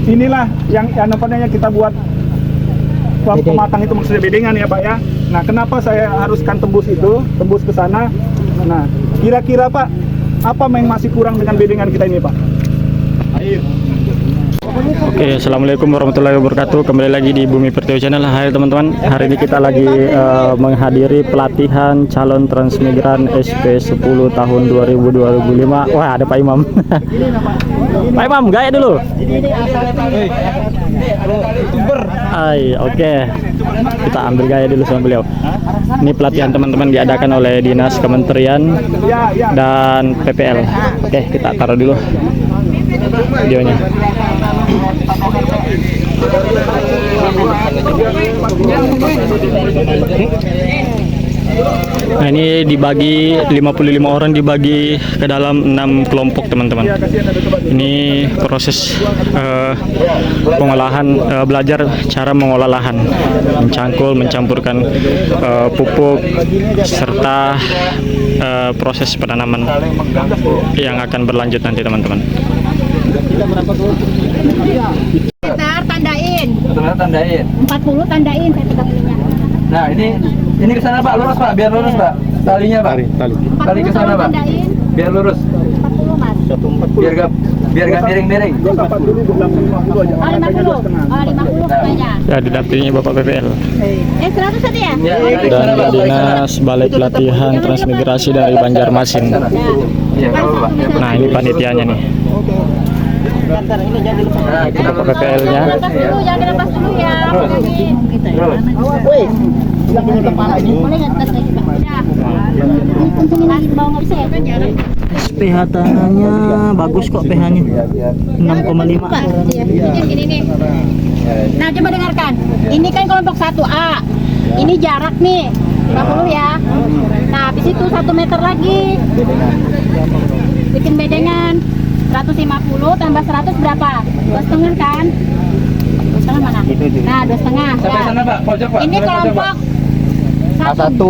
inilah yang namanya kita buat pematang itu, maksudnya bedengan ya Pak ya. Nah, kenapa saya haruskan tembus ke sana? Nah, kira-kira Pak, apa yang masih kurang dengan bedengan kita ini Pak? Air. Oke, assalamualaikum warahmatullahi wabarakatuh. Kembali lagi di Bumi Pertiwi Channel. Hai teman-teman, hari ini kita lagi menghadiri pelatihan calon transmigran SP10 tahun 2000-2005. Wah, ada Pak Imam. Pak Imam, gaya dulu. Hai, oke. Kita ambil gaya dulu sama beliau. Ini pelatihan teman-teman diadakan oleh Dinas Kementerian dan PPL. Oke, kita taruh dulu videonya. Nah, ini dibagi 55 orang, dibagi ke dalam 6 kelompok teman-teman. Ini proses pengolahan, belajar cara mengolah lahan, mencangkul, mencampurkan pupuk serta proses penanaman yang akan berlanjut nanti teman-teman. Tandain. 40 tandain saya pegang ininya. Nah, ini ke sana Pak, lurus Pak, biar lurus Pak. Talinya Pak. Tali ke sana Pak. Biar lurus. 40 Mas. Biar gak miring-miring. 40 aja. 50 katanya. Ya, didampingi Bapak PPL. 100 tadi ya? Dan Dinas Balai Pelatihan Transmigrasi dari Banjarmasin. Iya, Pak. Nah, ini panitianya nih. Nah, kita Bapak PPL-nya. Lepas dulu, jangan dilepas dulu ya. Woi. Boleh nggak tas lagi Pak? Ya. Kencengin lagi ke bawah nggak bisa ya? pH tanahnya bagus kok, pH-nya 6,5. Ini nih. Nah, coba dengarkan. Ini kan kelompok 1A. Ini jarak nih 50 ya. Nah, habis itu 1 meter lagi. Bikin bedengan. 150 tambah 100 berapa? 2,5 kan? 2,5 mana? Nah, 2,5. Sampai sana Pak, pojok Pak. Ini kelompok A1.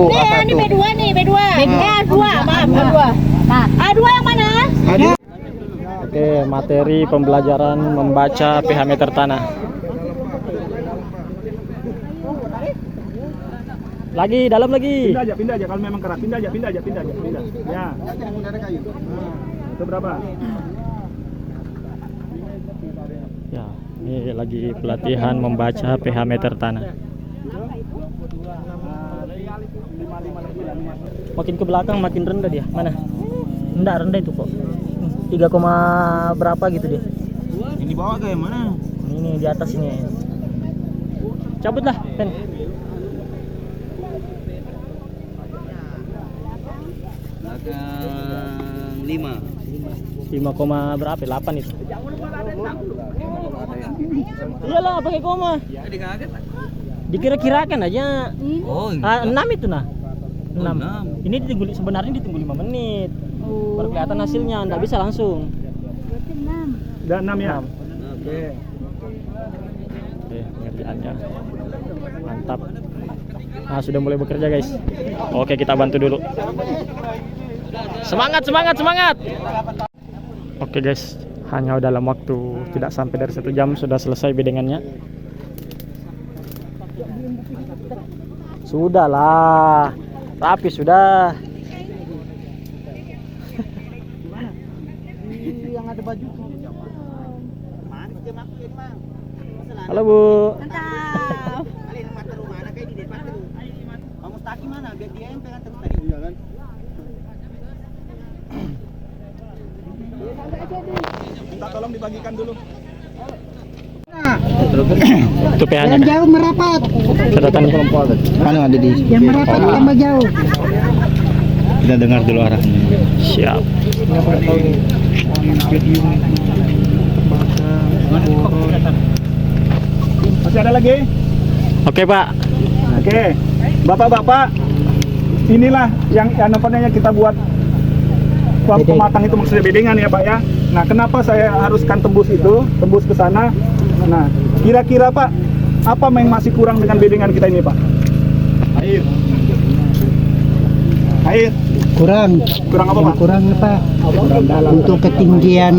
Ini B2 nih, B2. A2, maaf, A2. Nah, A2 yang mana? Oke, materi pembelajaran membaca pH meter tanah. Lagi, dalam lagi. Pindah aja kalau memang keras. Pindah aja. Ya. Itu berapa? Ya, ini lagi pelatihan membaca pH meter tanah. Makin ke belakang makin rendah dia. Mana? Enggak rendah itu kok. 3, berapa gitu dia. Ini bawah kayak mana? Ini di atas ini. Cabutlah, Pen. Belakang 5. 5, berapa? 8 itu. Iyalah, pakai koma. Dikira-kirakan aja. Oh, 6 itu nah. 6. Oh, 6. Ini sebenarnya ditunggu 5 menit. Baru kelihatan hasilnya, enggak bisa langsung. Udah 6 ya? Oke. Oke, pengerjaannya. Mantap. Nah, sudah mulai bekerja, guys. Oke, kita bantu dulu. Semangat. Oke, guys. Hanya dalam waktu tidak sampai dari 1 jam sudah selesai bedengannya. Sudahlah. Rapi sudah. Yang ada baju. Halo, Bu. Mantap. Minta tolong dibagikan dulu. Itu pH-nya. Yang jauh merapat. Catatannya. Mana ada di? Yang merapat tambah jauh. Kita dengar dulu arahnya. Siap. Masih ada lagi? Oke, Pak. Oke. Bapak-bapak, inilah yang namanya kita buat pematang itu, maksudnya bedengan ya Pak ya. Nah, kenapa saya haruskan tembus ke sana? Nah, kira-kira Pak, apa yang masih kurang dengan bedengan kita ini Pak? Air. Kurang Kurang apa Pak? Kurang Pak. Untuk ketinggian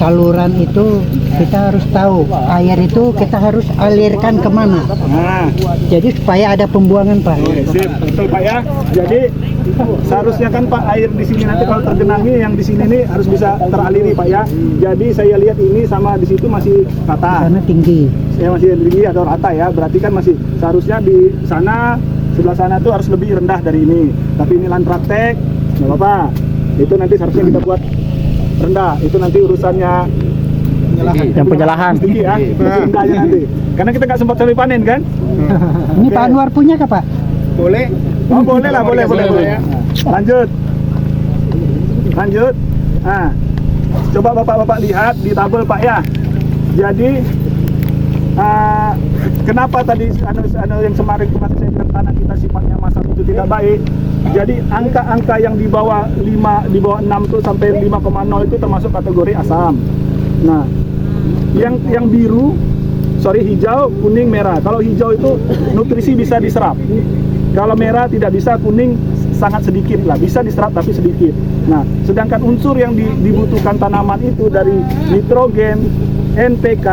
saluran itu kita harus tahu air itu kita harus alirkan kemana. Nah, Jadi supaya ada pembuangan Pak. sip, betul Pak ya. Jadi seharusnya kan Pak air di sini nanti kalau tergenangi yang di sini nih harus bisa teraliri Pak ya. Jadi saya lihat ini sama di situ masih rata. Karena tinggi. Ya masih tinggi atau rata ya. Berarti kan masih seharusnya di sana sebelah sana tuh harus lebih rendah dari ini. Tapi ini lahan praktek, nggak apa-apa. Itu nanti seharusnya kita buat rendah. Itu nanti urusannya Yang punya lahan. tinggi ya. Rendah aja nanti. Karena kita nggak sempat sampai panen kan. Ini Pak Anwar punya kah Pak? Boleh. Oh boleh lah, boleh. Lanjut. Nah, coba bapak-bapak lihat di tabel Pak ya. Jadi kenapa tadi yang kemarin saya bilang tanah kita sifatnya masam itu tidak baik. Jadi angka-angka yang di bawah 5, di bawah 6 tuh sampai 5,0 itu termasuk kategori asam. Nah, yang biru, hijau, kuning, merah. Kalau hijau itu nutrisi bisa diserap. Kalau merah tidak bisa, kuning sangat sedikit lah, bisa diserap tapi sedikit. Nah, sedangkan unsur yang dibutuhkan tanaman itu dari nitrogen, NPK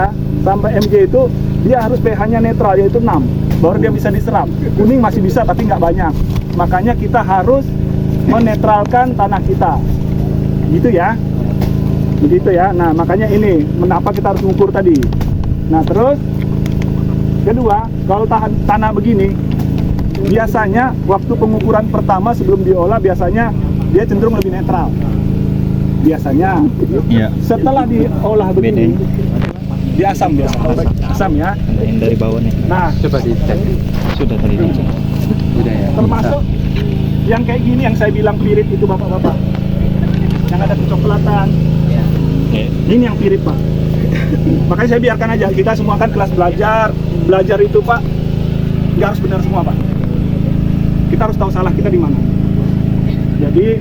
sampai Mg itu dia harus pH-nya netral yaitu 6, baru dia bisa diserap. Kuning masih bisa tapi nggak banyak. Makanya kita harus menetralkan tanah kita. Gitu ya. Begitu ya. Nah, makanya ini mengapa kita harus mengukur tadi. Nah, terus kedua, kalau tanah begini biasanya waktu pengukuran pertama sebelum diolah biasanya dia cenderung lebih netral. Biasanya. Iya. Setelah diolah begini, dia asam biasa. Asam ya. Yang dari bawah nih. Nah, Coba dicek. Sudah tadi dicek. Udah ya. termasuk yang kayak gini yang saya bilang pirit itu bapak-bapak. Yang ada kecoklatan. Ini yang pirit Pak. Makanya saya biarkan aja. Kita semua kan kelas belajar. Belajar itu Pak, nggak harus benar semua Pak. Kita harus tahu salah kita di mana. Jadi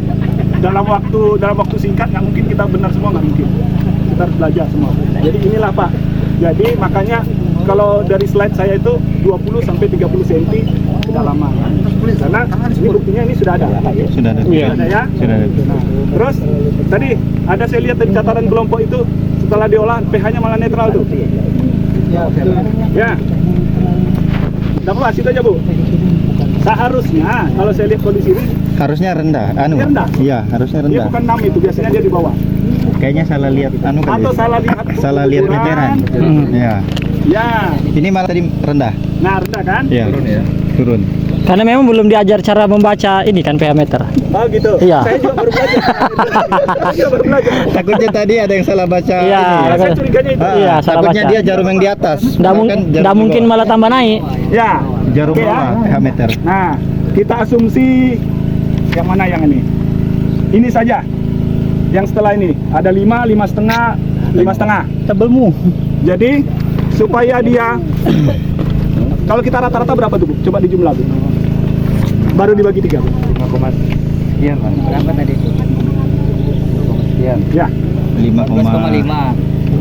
dalam waktu singkat nggak mungkin kita benar semua, nggak mungkin. Kita harus belajar semua. Jadi inilah Pak. Jadi makanya kalau dari slide saya itu 20 sampai 30 cm kedalaman. Karena ini buktinya ini sudah ada. Sudah ada. Iya. Sudah ada ya. Sudah ada. Nah, terus tadi ada saya lihat dari catatan kelompok itu setelah diolah pH-nya malah netral tuh. Ya. Enggak apa-apa, situ aja Bu. Seharusnya kalau saya lihat kondisi ini Harusnya rendah. Ini rendah? Iya, harusnya dia rendah. bukan 6 itu, biasanya dia di bawah. Kayaknya salah lihat kali. Atau salah lihat meteran. Hmm. Iya. Ya. Ini malah tadi rendah. Nah, rendah kan? Iya. Turun ya. Turun. Karena memang belum diajar cara membaca ini kan pH meter. Oh gitu. Iya. Saya juga baru belajar. Saya juga baru belajar. Takutnya tadi ada yang salah baca. Iya. ini. Ya, saya curiganya itu. Iya, salah Takutnya baca. dia jarum yang di atas. Nggak Bahkan jarum nggak di mungkin bawah. malah tambah naik. Ya. Jarum Oke, bawah ya. pH meter. Nah, kita asumsi yang mana yang ini? Ini saja. Yang setelah ini ada 5, 5,5, 5,5. Tebelmu. Jadi supaya dia kalau kita rata-rata berapa tuh Bu? Coba dijumlah Bu. Baru dibagi 3 Bu. 5, sekian lah. Berapa tadi itu? 5, sekian. Ya. 14,5.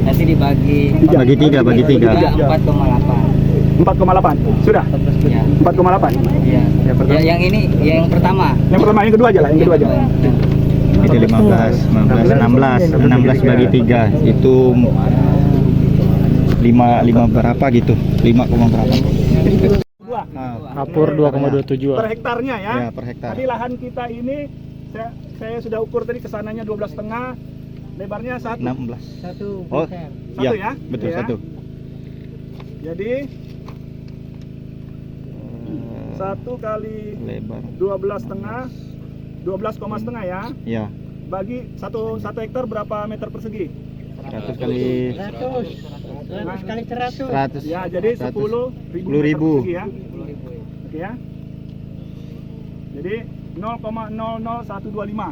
Nanti dibagi Bagi 3, bagi 3. 4,8. 4,8. Sudah. Ya. 4,8. Iya. Ya, yang ini yang pertama. Yang pertama, yang kedua aja lah, yang kedua aja. Itu 15, 16 bagi 3 itu 5 berapa gitu? 5, berapa? Dua. Kapur 2,27. Per hektarnya ya. Ya, per hektar. Tadi lahan kita ini saya sudah ukur tadi kesananya 12,5, lebarnya 1. 16. Satu. Oh, Satu ya? Betul, Ya. 1. Jadi 1 kali Lebar. 12,5, 12,5 ya. Ya, Bagi 1 hektar berapa meter persegi? 100 kali 100 kali 100. 100. Ya, jadi 10.000 10.000. meter persegi ya. Oke ya. Jadi 0,00125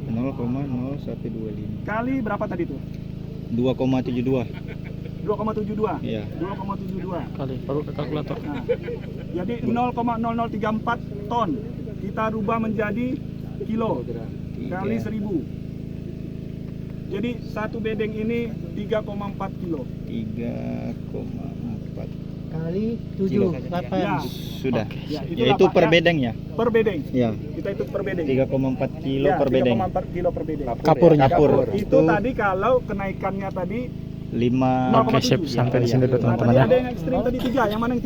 0,0125 kali berapa tadi tuh? 2,72. 2,72. Iya. 2,72. Kali baru ke kalkulator. Nah, jadi 0,0034 ton kita rubah menjadi kilo kali 1000. Jadi satu bedeng ini 3,4 kilo. 3,4 Kali Kilo. 7. 8. Ya, sudah. Ya, Ya, itulah, itu Pak, per ya. bedeng ya? per bedeng. Ya. Kita hitung per bedeng. 3,4 kilo Ya, per bedeng. 3,4 kilo per bedeng. Kapurnya. Kapur. Itu tadi kalau kenaikannya tadi Oke, sip, sampai di sini dulu teman-teman ya. Ada yang ekstrim tadi 3, yang mana yang